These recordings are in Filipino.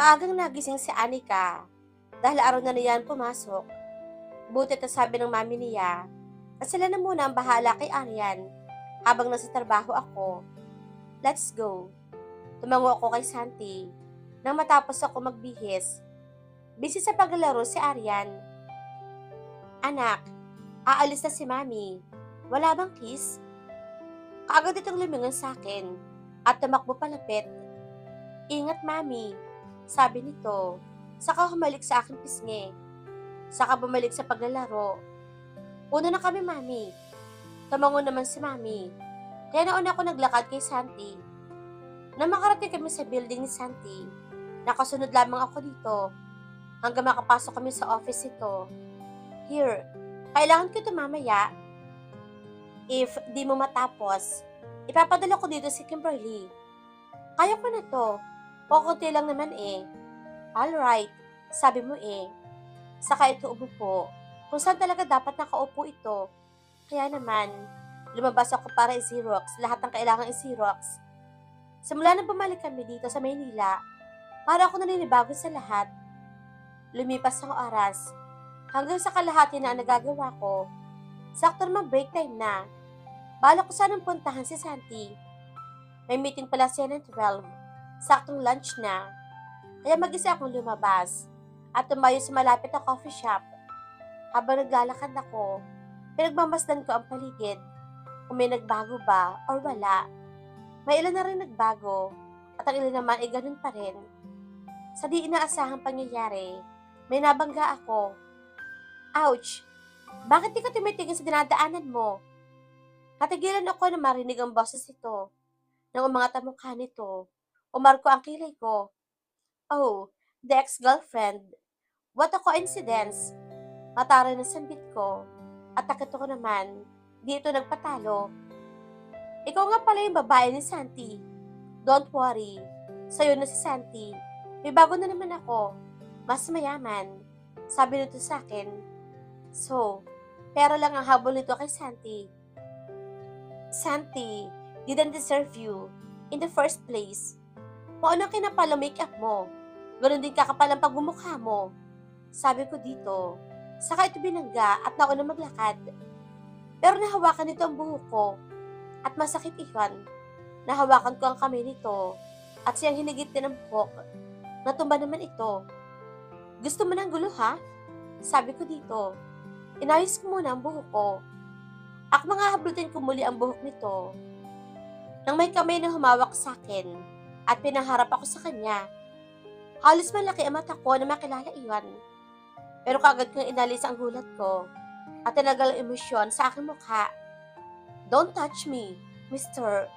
Maagang nagising si Anika dahil araw na niyan pumasok. Buti na sabi ng mami niya na sila na muna ang bahala kay Aryan habang nasa trabaho ako. Let's go. Tumango ako kay Santi nang matapos ako magbihis. Busy sa paglalaro si Aryan. Anak, aalis na si mami. Wala bang kiss? Kaagad itong lumingon sa akin at tumakbo palapit. Ingat mami, sabi nito. Saka humalik sa aking pisngi. Saka bumalik sa paglalaro. Una na kami mami. Tumango naman si mami. Kaya nauna ako naglakad kay Santi. Nang makarating kami sa building ni Santi, nakasunod lamang ako dito hanggang makapasok kami sa office ito. Here, kailangan ko ito mamaya. If di mo matapos, ipapadala ko dito si Kimberly. Kaya ko na to. Kukunti lang naman eh. Alright, sabi mo eh. Saka ito umupo. Kung saan talaga dapat nakaupo ito. Kaya naman, lumabas ako para i-Xerox lahat ng kailangang i-Xerox. Simula nang bumalik kami dito sa Maynila, para ako naninibago sa lahat. Lumipas ang oras, hanggang sa kalahati na ang nagagawa ko. Sakto naman break time na. Balak ko sanang puntahan si Santi. May meeting pala siya ng 12. Saktong lunch na. Kaya mag-isa akong lumabas at tumayo sa malapit na coffee shop. Habang naglalakad ako, pinagmamasdan ko ang paligid kung may nagbago ba or wala. May ilan na rin nagbago at ang ilan naman ay ganun pa rin. Sa di inaasahang pangyayari, may nabangga ako. Ouch! Bakit di ka tumitigil sa dinadaanan mo? Katigilan ako na marinig ang boses ito. Nang umangat ang mukha nito, umarko ang kilay ko. Oh, the ex-girlfriend. What a coincidence. Matara na sambit ko. At takito ko naman, di ito nagpatalo. Ikaw nga pala yung babae ni Santi. Don't worry. Sa'yo na si Santi. May bago na naman ako. Mas mayaman. Sabi nito sa akin. So, pero lang ang habol nito kay Santi. Santi didn't deserve you in the first place. Kung ano kinapal ang make-up mo, ganoon din kakapal ang pagmumukha mo. Sabi ko dito. Saka ito binangga at nauna maglakad. Pero nahawakan nito ang buhok ko. At masakit iyon. Nahawakan ko ang kamay nito. At siyang hinigit din ang buhok. Natumba naman ito. Gusto mo ng gulo ha? Sabi ko dito. Inayos ko muna ang buhok ko. Ako mga hablutin ko muli ang buhok nito. Nang may kamay na humawak sa akin. At pinaharap ako sa kanya. Halos malaki ang mata ko na makilala iyon. Pero kaagad kong inalis ang gulat ko at tinagal ang emosyon sa aking mukha. Don't touch me, mister.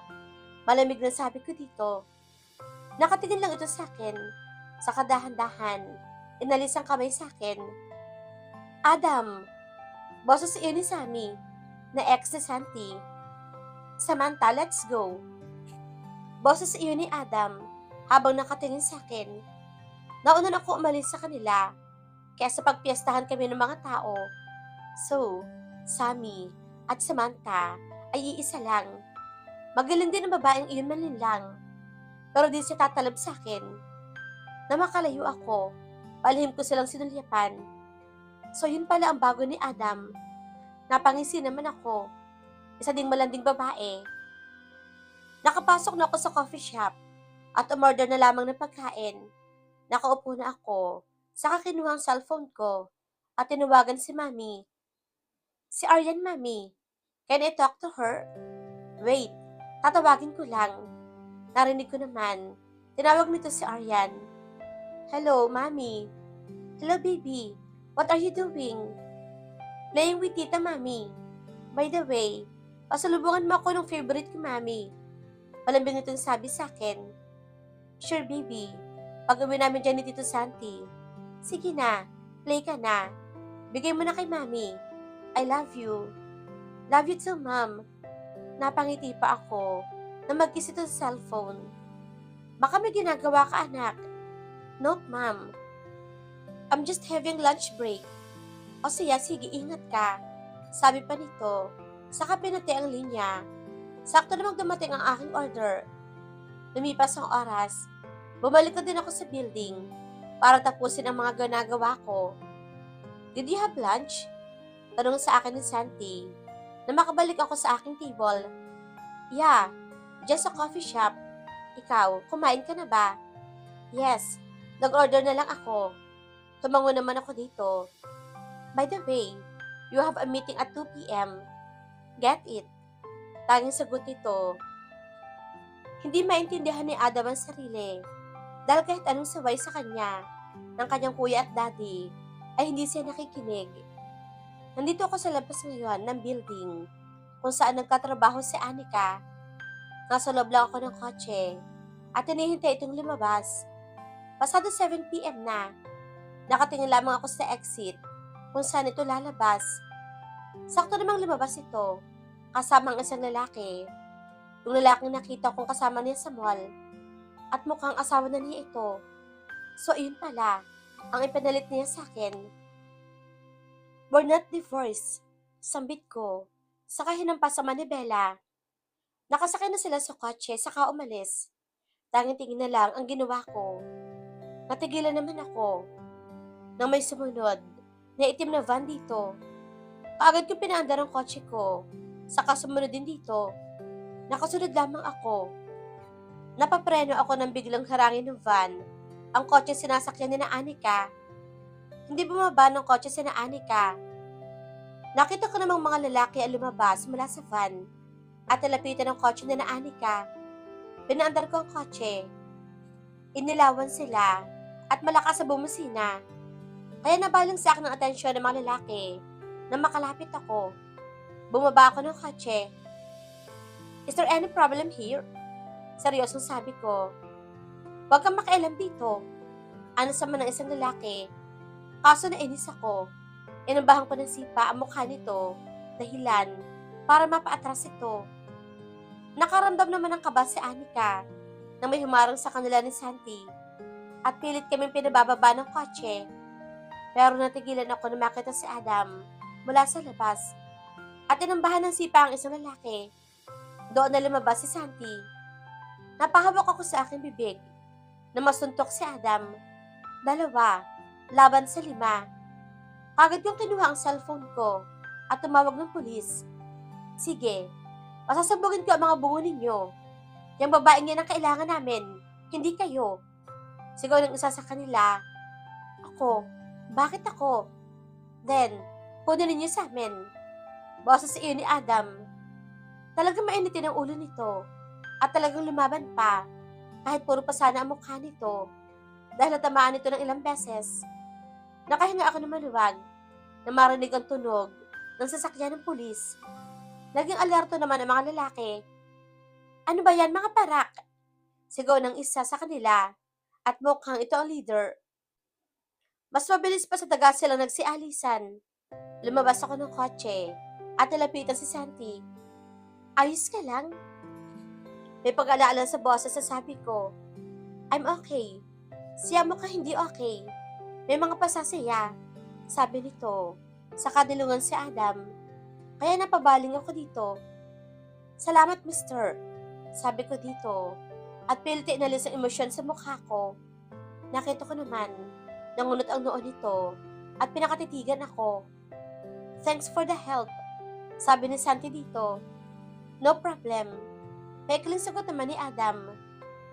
Malamig na sabi ko dito. Nakatingin lang ito sa akin. Sa kadahan-dahan, inalis ang kamay sa akin. Adam, boses iyon ni Sammy, na ex ni Santi. Samantha, let's go. Boses iyon ni Adam, habang nakatingin sa akin. Nauna na ako umalis sa kanila. Kaya sa pagpiestahan kami ng mga tao. So, Sammy at Samantha ay iisa lang. Magaling din ang babaeng iyon malinlang. Pero di siya tatalab sa akin. Na makalayo ako, palihim ko silang sinulyapan. So yun pala ang bago ni Adam. Napangisi naman ako. Isa ding malanding babae. Nakapasok na ako sa coffee shop at umorder na lamang ng pagkain. Nakaupo na ako. Saka kinuha ang cellphone ko at tinawagan si Mami. Si Aryan, Mami. Can I talk to her? Wait, tatawagin ko lang. Narinig ko naman. Tinawag nito si Aryan. Hello, Mami. Hello, baby. What are you doing? Playing with Tita, Mami. By the way, pasalubungan mo ako ng favorite ko, Mami. Malambing itong sabi sa akin. Sure, baby. Pag-uwi namin dyan ni Tito Santi. Sige na, play ka na. Bigay mo na kay Mami. I love you. Love you too, Mom. Napangiti pa ako na mag-kiss ito sa cellphone. Baka may ginagawa ka, anak. Nope, Mom. I'm just having lunch break. O siya, sige, ingat ka. Sabi pa nito. Saka pinati ang linya. Sakto namang dumating ang aking order. Lumipas ang oras. Bumalik din ako sa building para tapusin ang mga ginagawa ko. Did you have lunch? Tanong sa akin ni Santi na makabalik ako sa aking table. Yeah, just a coffee shop. Ikaw, kumain ka na ba? Yes, nag-order na lang ako. Tumango naman ako dito. By the way, you have a meeting at 2 p.m. Get it? Tanging sagot nito. Hindi maintindihan ni Adam ang sarili. Dahil kahit anong saway sa kanya, ng kanyang kuya at daddy, ay hindi siya nakikinig. Nandito ako sa labas ngayon ng building kung saan nagtatrabaho si Anika. Nasa loob lang ako ng kotse at hinihintay itong lumabas. Pasado 7 p.m. na. Nakatingin lamang ako sa exit kung saan ito lalabas. Sakto namang lumabas ito kasama ang isang lalaki. Yung lalaking nakita kong kasama niya sa mall at mukhang asawa na niya ito. So ayun pala ang ipinalit niya sa akin. We're not divorced. Sambit ko. Saka hinampas sa manibela. Nakasakay na sila sa kotse saka umalis. Tanging tingin na lang ang ginawa ko. Natigilan naman ako nang may sumunod na itim na van dito. Kaagad ko pinaandar ang kotse ko. Saka sumunod din dito. Nakasunod lamang ako. Napapreno ako nang biglang harangin ng van ang kotse sinasakyan ni na Anika. Hindi bumaba ng kotse si na Anika. Nakita ko namang mga lalaki ang lumabas mula sa van at nalapitan ng kotse ni na Anika. Pinaandar ko ang kotse. Inilawan sila at malakas sa bumusina. Kaya nabalang sa akin ang atensyon ng mga lalaki na makalapit ako. Bumaba ako ng kotse. Is there any problem here? Seryosong sabi ko. Huwag kang makialam dito. Ano sa man ng isang lalaki. Kaso nainis ako. Inambahan ko ng sipa ang mukha nito. Dahilan para mapaatras ito. Nakaramdam naman ng kaba si Anika na may humarang sa kanila ni Santi. At pilit kaming pinabababa ng kotse. Pero natigilan ako na makita si Adam mula sa labas. At inambahan ng sipa ang isang lalaki. Doon na lumabas si Santi. Napahawak ako sa aking bibig na masuntok si Adam. 2, laban sa 5. Agad kong kinuha ang cellphone ko at tumawag ng pulis. Sige, masasabugin ko ang mga bungo ninyo. Yung babaeng yan ang kailangan namin, hindi kayo. Sigaw ng isa sa kanila. Ako, bakit ako? Then, kunin ninyo sa amin. Boses sa iyo ni Adam. Talagang mainitin ang ulo nito at talagang lumaban pa kahit puro pa sana ang mukha nito dahil natamaan nito ng ilang beses. Nakahinga ako ng maluwag na marinig ang tunog ng sasakyan ng pulis. Naging alerto naman ang mga lalaki. Ano ba yan mga parak? Sigaw ng isa sa kanila at mukhang ito ang leader. Mas mabilis pa sa daga silang nagsialisan. Lumabas ako ng kotse at nalapitan si Santi. Ayos ka lang? May pag-alaala sa boses sa sabi ko. I'm okay. Siya mo ka hindi okay. May mga pasasaya. Sabi nito. Sa kadilungan si Adam. Kaya napabaling ako dito. Salamat, mister. Sabi ko dito. At pilit inalis ang emosyon sa mukha ko. Nakita ko naman. Nangunot ang noo nito. At pinakatitigan ako. Thanks for the help. Sabi ni Santi dito. No problem. Maikling sagot naman ni Adam.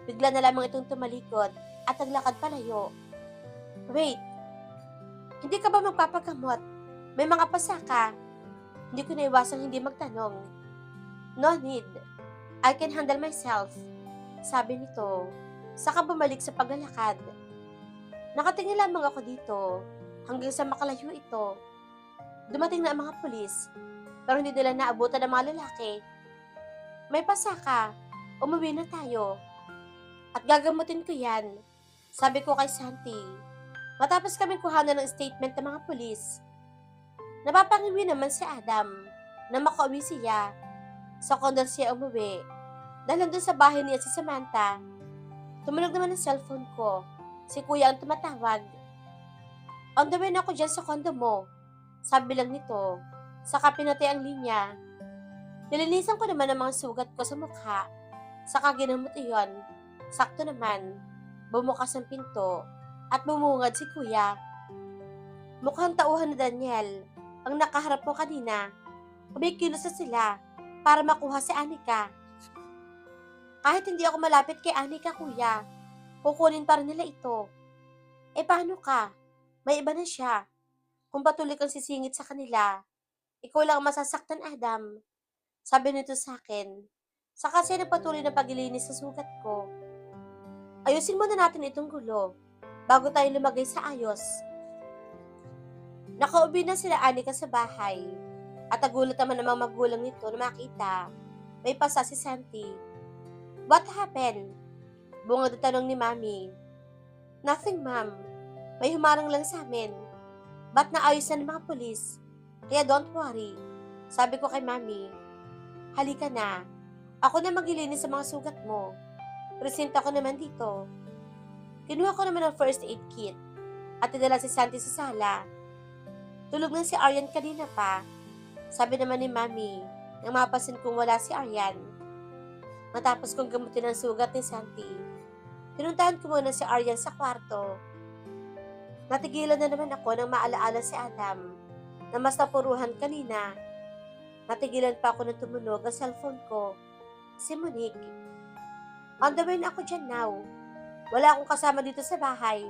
Bigla na lamang itong tumalikod at naglakad palayo. Wait. Hindi ka ba magpapagamot? May mga pasaka. Hindi ko naiwasang hindi magtanong. No need. I can handle myself. Sabi nito. Saka bumalik sa paglalakad. Nakatingin lamang ako dito hanggang sa makalayo ito. Dumating na ang mga pulis pero hindi nila naabutan ng mga lalaki. May pasaka. Umuwi na tayo. At gagamutin ko yan. Sabi ko kay Santi. Matapos kami kuhanan ng statement ng mga pulis. Napapangiwi naman si Adam na makauwi siya. Sa kondo siya umuwi. Dahil nandun sa bahay niya si Samantha. Tumunog naman ang cellphone ko. Si kuya ang tumatawag. On the way na ako dyan sa kondo mo. Sabi lang nito. Saka pinatay ang linya. Nilinisan ko naman ang mga sugat ko sa mukha. Saka ginamot iyon. Sakto naman. Bumukas ang pinto at bumungad si kuya. Mukhang tauhan ni Daniel ang nakaharap mo kanina. Kumikilos na sila para makuha si Anika. Kahit hindi ako malapit kay Anika, kuya, kukunin pa rin nila ito. Eh paano ka? May iba na siya. Kung patuloy kang sisingit sa kanila, ikaw lang ang masasaktan, Adam. Sabi nito sa akin. Saka siya nagpatuloy na paglilinis sa sugat ko. Ayusin muna natin itong gulo bago tayo lumagay sa ayos. Nakauwi na sila Anika sa bahay at nagulat naman ng mga magulang nito na makita may pasa si Santi. What happened? Bungad ang tanong ni Mami. Nothing, Ma'am. May humarang lang sa amin. Ba't naayos na ng mga pulis? Kaya don't worry. Sabi ko kay Mami, halika na. Ako na maglilinis sa mga sugat mo. Presenta ko naman dito. Kinuha ko naman ang first aid kit at tinala si Santi sa sala. Tulog na si Aryan kanina pa. Sabi naman ni Mami nang mapasin kong wala si Aryan. Matapos kong gamutin ang sugat ni Santi, pinuntahan ko muna si Aryan sa kwarto. Natigilan na naman ako nang maalaala si Adam na mas napuruhan kanina. Natigilan pa ako nang tumunog ang cellphone ko. Si Monique. On the way na ako dyan now. Wala akong kasama dito sa bahay.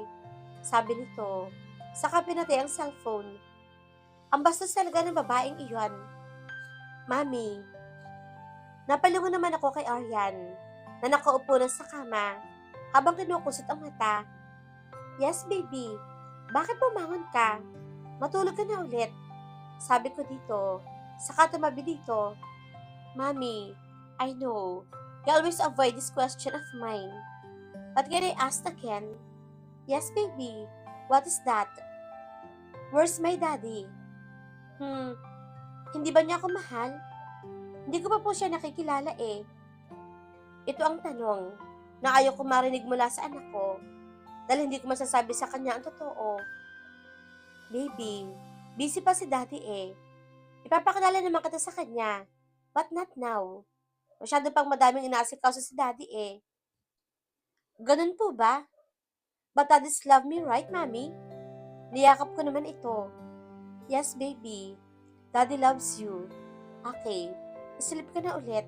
Sabi nito. Saka pinatay ang cellphone. Ang bastos talaga ng babaeng iyon. Mami, napalingon naman ako kay Aryan na nakaupo na sa kama habang kinukusot ang mata. Yes, baby. Bakit bumangon ka? Matulog ka na ulit. Sabi ko dito. Saka tumabi dito. Mami, I know. You always avoid this question of mine. But can I ask again? Yes, baby. What is that? Where's my daddy? Hindi ba niya ako mahal? Hindi ko pa po siya nakikilala eh. Ito ang tanong na ayaw ko marinig mula sa anak ko dahil hindi ko masasabi sa kanya ang totoo. Baby, busy pa si daddy eh. Ipapakilala naman kita sa kanya, but not now. Masyado pang madaming inaasikaso si daddy eh. Ganun po ba? But daddies love me, right, mami? Niyakap ko naman ito. Yes, baby. Daddy loves you. Okay, isilip ka na ulit.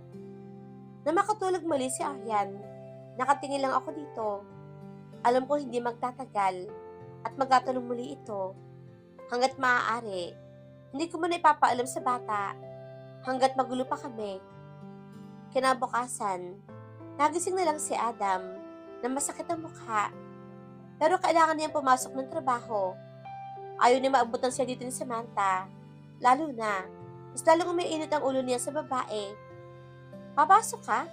Na makatulog muli si Aryan. Nakatingin lang ako dito. Alam ko hindi magtatagal at magtatanong muli ito. Hanggat maaari, hindi ko muna ipapaalam sa bata hanggat magulo pa kami. Kinabukasan, nagising na lang si Adam na masakit ang mukha. Pero kailangan niyang pumasok ng trabaho. Ayaw niya maabutan siya dito ni Samantha. Lalo na, mas lalong umiinit ang ulo niya sa babae. Papasok ka?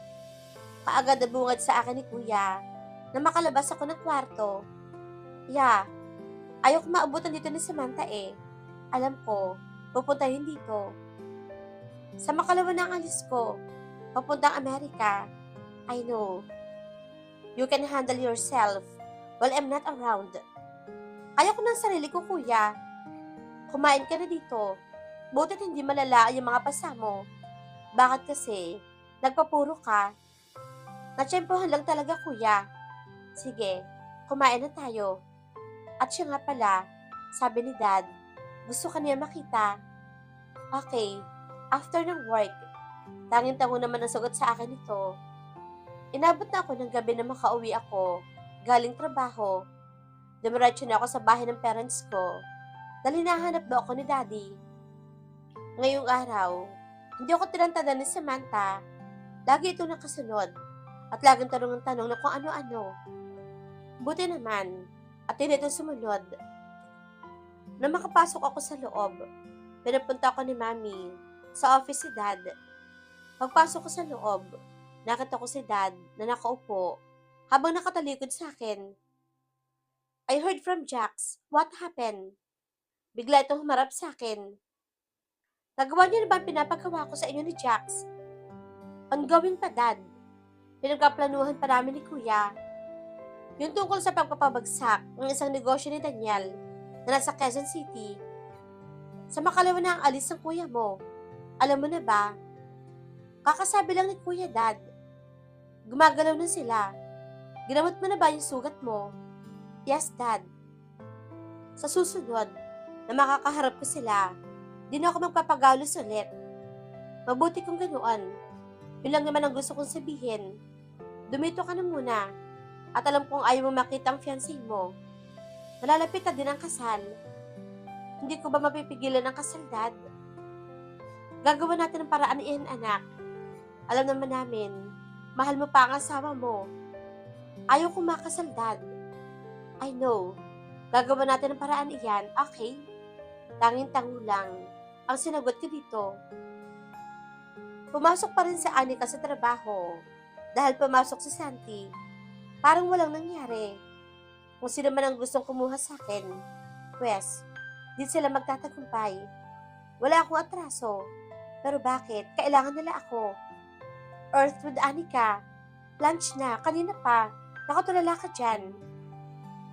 Kaagad na bungad sa akin ni Kuya na makalabas ako ng kwarto. Yeah, ayaw ko maabutan dito ni Samantha eh. Alam ko, pupuntahin dito. Sa makalawa na ang alis ko, papuntang Amerika. I know. You can handle yourself while I'm not around. Kaya ko ng sarili ko, kuya. Kumain ka na dito. Butit hindi malala yung mga pasa mo. Bakit kasi? Nagpapuro ka. Natsyempohan lang talaga, kuya. Sige, kumain na tayo. At siya nga pala, sabi ni Dad, gusto ka niya makita. Okay, after ng work, tanging-tango naman ang sagot sa akin ito. Inabot na ako ng gabi na makauwi ako, galing trabaho. Dumiretso na ako sa bahay ng parents ko, dahil hinahanap daw ako ni Daddy. Ngayong araw, hindi ako tinantanan ni Samantha. Lagi ito nakasunod, at laging tanong ng tanong na kung ano-ano. Buti naman, at hindi ito sumunod. Nang makapasok ako sa loob, pinapunta ako ni Mami sa office si Dad. Pagpasok ko sa loob, nakita ko si Dad na nakaupo habang nakatalikod sa akin. I heard from Jax. What happened? Bigla itong humarap sa akin. Nagawa niyo na ba ang pinapagawa ko sa inyo ni Jax? Ongoing pa, Dad. Pinagkaplanuhan pa namin ni Kuya. Yung tungkol sa pagpapabagsak ng isang negosyo ni Daniel na nasa Quezon City. Sa makalawa na ang alis ng kuya mo. Alam mo na ba? Kakasabi lang ni Kuya, Dad. Gumagalaw na sila. Ginamot mo na ba yung sugat mo? Yes, Dad. Sa susunod, na makakaharap ko sila, di na ako magpapagalos ulit. Mabuti kung ganoon. Yun lang naman ang gusto kong sabihin. Dumito ka na muna. At alam kong ayaw mo makita ang fiancé mo. Malalapit na din ang kasal. Hindi ko ba mapipigilan ang kasal, Dad? Gagawa natin ang paraan iyan, anak. Alam naman namin, mahal mo pa ang asawa mo. Ayaw kong makasal, Dad. I know. Gagawa natin ang paraan iyan, okay? Tanging-tango lang ang sinagot ko dito. Pumasok pa rin si Anika sa trabaho. Dahil pumasok si Santi, parang walang nangyari. Kung sino man ang gustong kumuha sa akin, pwes, di sila magtatagumpay. Wala akong atraso. Pero bakit? Kailangan nila ako. Earth with Anika. Lunch na, kanina pa. Nakatulala ka dyan.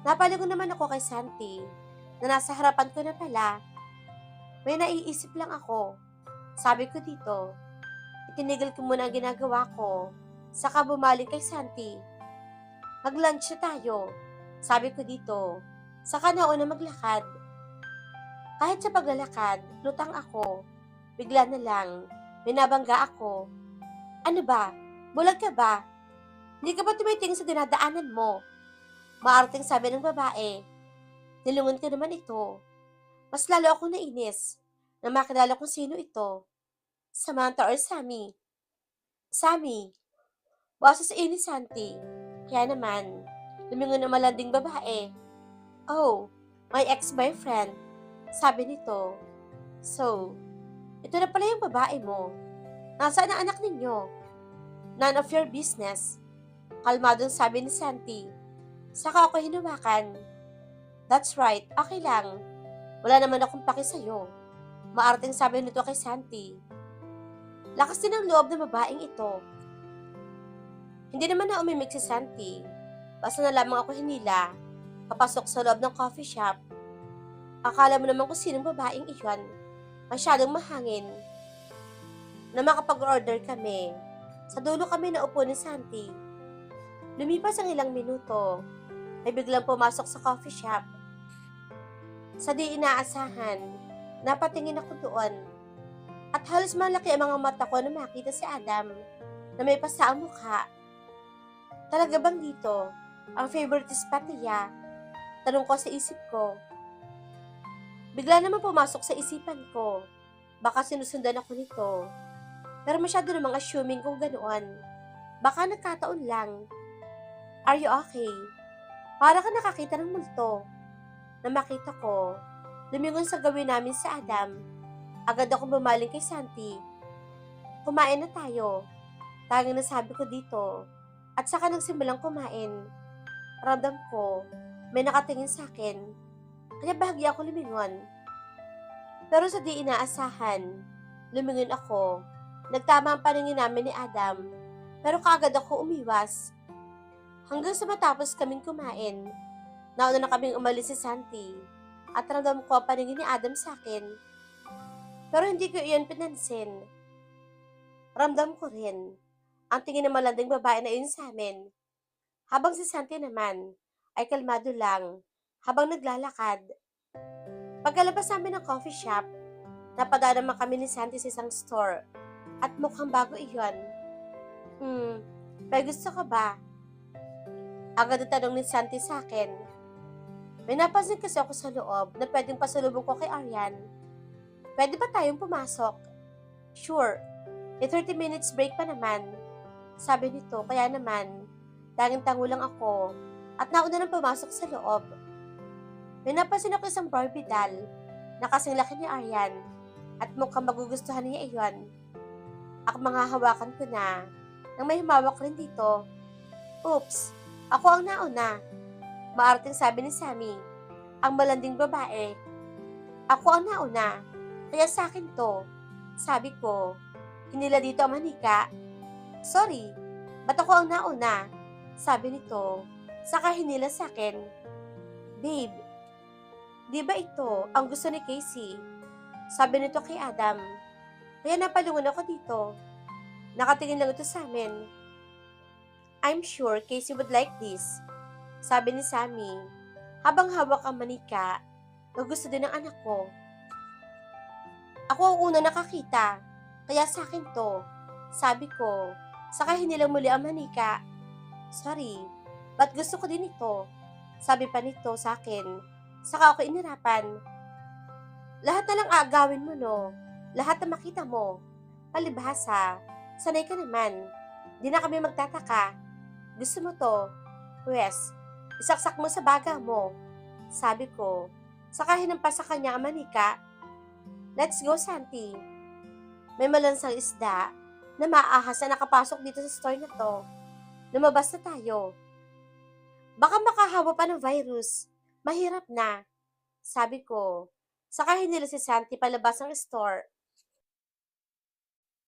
Napaligo naman ako kay Santi, na nasa harapan ko na pala. May naiisip lang ako. Sabi ko dito, itinigil ko muna ang ginagawa ko, saka bumalik kay Santi. Mag-lunch na tayo. Sabi ko dito, saka nauna maglakad. Kahit sa paglalakad, lutang ako. Bigla na lang, may nabangga ako. Ano ba? Bulag ka ba? Hindi ka ba tumitingin sa dinadaanan mo? Maarting sabi ng babae. Nilungon ko naman ito. Mas lalo ako nainis na makilala kung sino ito. Samantha or Sammy. Sammy. Boses sa inis, Santi. Kaya naman, lumingon ang malanding babae. Oh, my ex-boyfriend. Sabi nito. So, ito na pala yung babae mo. Nasaan ang anak ninyo? None of your business. Kalmadong sabi ni Santi. Saka ako hinawakan. That's right, okay lang. Wala naman akong paki sa'yo. Maarting sabi nito kay Santi. Lakas din ang loob ng babaeng ito. Hindi naman na umimik si Santi. Basta na lamang ako hinila, papasok sa loob ng coffee shop. Akala mo naman kung sinong babaeng iyon. Masyadong mahangin. Na makapag-order kami. Sa dulo kami naupo ni Santi. Lumipas ang ilang minuto. Ay biglang pumasok sa coffee shop. Sa di inaasahan, napatingin ako doon. At halos malaki ang mga mata ko na makita si Adam na may pasa ang mukha. Talaga bang dito ang favorite spot niya? Tanong ko sa isip ko. Bigla naman pumasok sa isipan ko. Baka sinusundan ako nito. Pero masyado namang assuming kung ganoon. Baka nagkataon lang. Are you okay? Para ka nakakita ng multo. Na makita ko, lumingon sa gawin namin sa Adam. Agad akong bumaling kay Santi. Kumain na tayo. Tanging nasabi ko dito. At saka nagsimulang kumain. Ramdam ko, may nakatingin sa akin. Kaya bahagya ako lumingon. Pero sa di inaasahan, lumingon ako. Nagtama ang paningin namin ni Adam. Pero kaagad ako umiwas. Hanggang sa matapos kaming kumain, nauna na kaming umalis si Santi at ramdam ko ang paningin ni Adam sa akin. Pero hindi ko iyon pinansin. Ramdam ko rin ang tingin ng malanding babae na iyon sa amin. Habang si Santi naman ay kalmado lang habang naglalakad. Pagkalabas namin ng coffee shop, napadaan naman kami ni Santi sa isang store at mukhang bago iyon. May gusto ka ba? Agad ang tanong ni Santi sa akin. May napansin kasi ako sa loob na pwedeng pasalubong ko kay Aryan. Pwede ba tayong pumasok? Sure. May 30 minutes break pa naman. Sabi nito, kaya naman, tanging-tango lang ako at nauna nang pumasok sa loob. May napansin ako isang Barbie doll na kasing laki ni Aryan at mukhang magugustuhan niya iyon. Ako manghahawakan ko na nang may humawak rin dito. Oops! Ako ang nauna. Maarting sabi ni Sammy, ang malanding babae. Ako ang nauna. Kaya sa akin to. Sabi ko, hinila dito ang manika. Sorry, ba't ako ang nauna? Sabi nito, saka hinila sa akin. Babe, di ba ito ang gusto ni Casey? Sabi nito kay Adam. Kaya napalungon ako dito. Nakatingin lang ito sa amin. I'm sure Casey would like this, sabi ni Sammy, habang hawak ang manika na gusto din ng anak ko. Ako ang una nakakita, kaya sa akin to, sabi ko, saka hinilang muli ang manika. Sorry, ba't gusto ko din ito? Sabi pa nito sa akin, saka ako inirapan. Lahat na lang aagawin mo no, lahat na makita mo. Palibhasa, sanay ka naman. Di na kami magtataka. Gusto mo to? Pwes, isaksak mo sa baga mo. Sabi ko, saka hinampas sa kanya ang manika. Let's go, Santi. May malansang isda na maahas na nakapasok dito sa store na to. Lumabas na tayo. Baka makahawa pa ng virus. Mahirap na. Sabi ko, saka hinila si Santi palabas ng store.